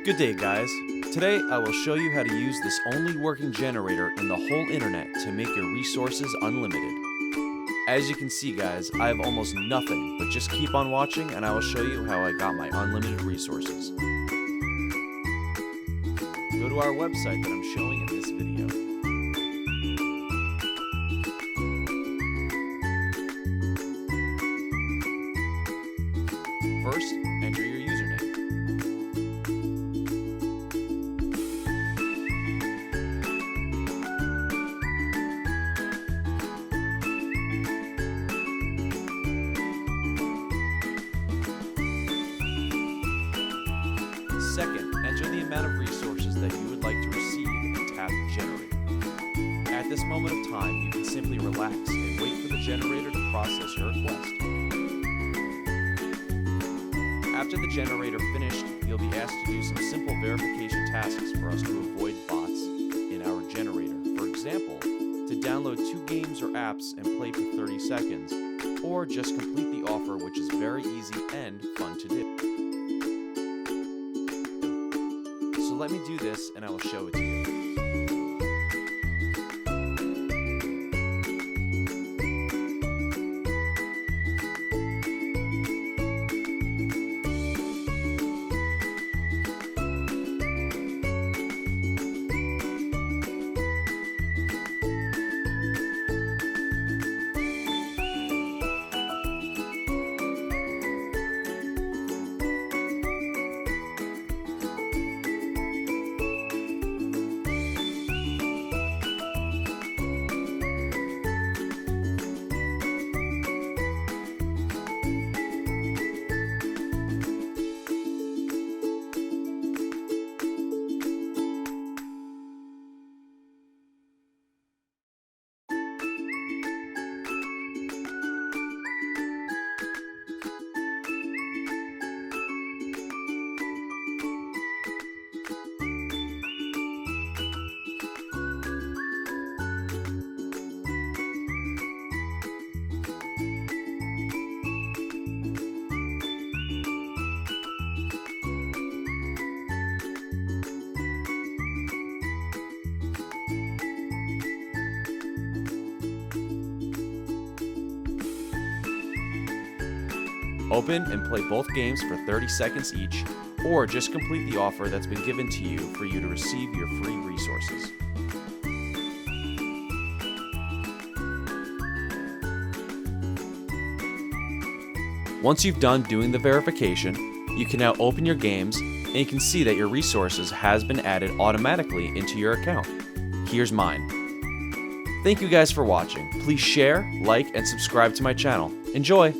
Good day, guys. Today I will show you how to use this only working generator in the whole internet to make your resources unlimited. As you can see, guys, I have almost nothing, but just keep on watching and I will show you how I got my unlimited resources. Go to our website that I'm showing in this video. First, enter your username. Second, enter the amount of resources that you would like to receive and tap Generator. At this moment of time, you can simply relax and wait for the generator to process your request. After the generator finished, you'll be asked to do some simple verification tasks for us to avoid bots in our generator. For example, to download 2 games or apps and play for 30 seconds, or just complete the offer, which is very easy and fun to do. So let me do this and I will show it to you. Open and play both games for 30 seconds each, or just complete the offer that's been given to you for you to receive your free resources. Once you've done doing the verification, you can now open your games and you can see that your resources has been added automatically into your account. Here's mine. Thank you guys for watching. Please share, like, and subscribe to my channel. Enjoy!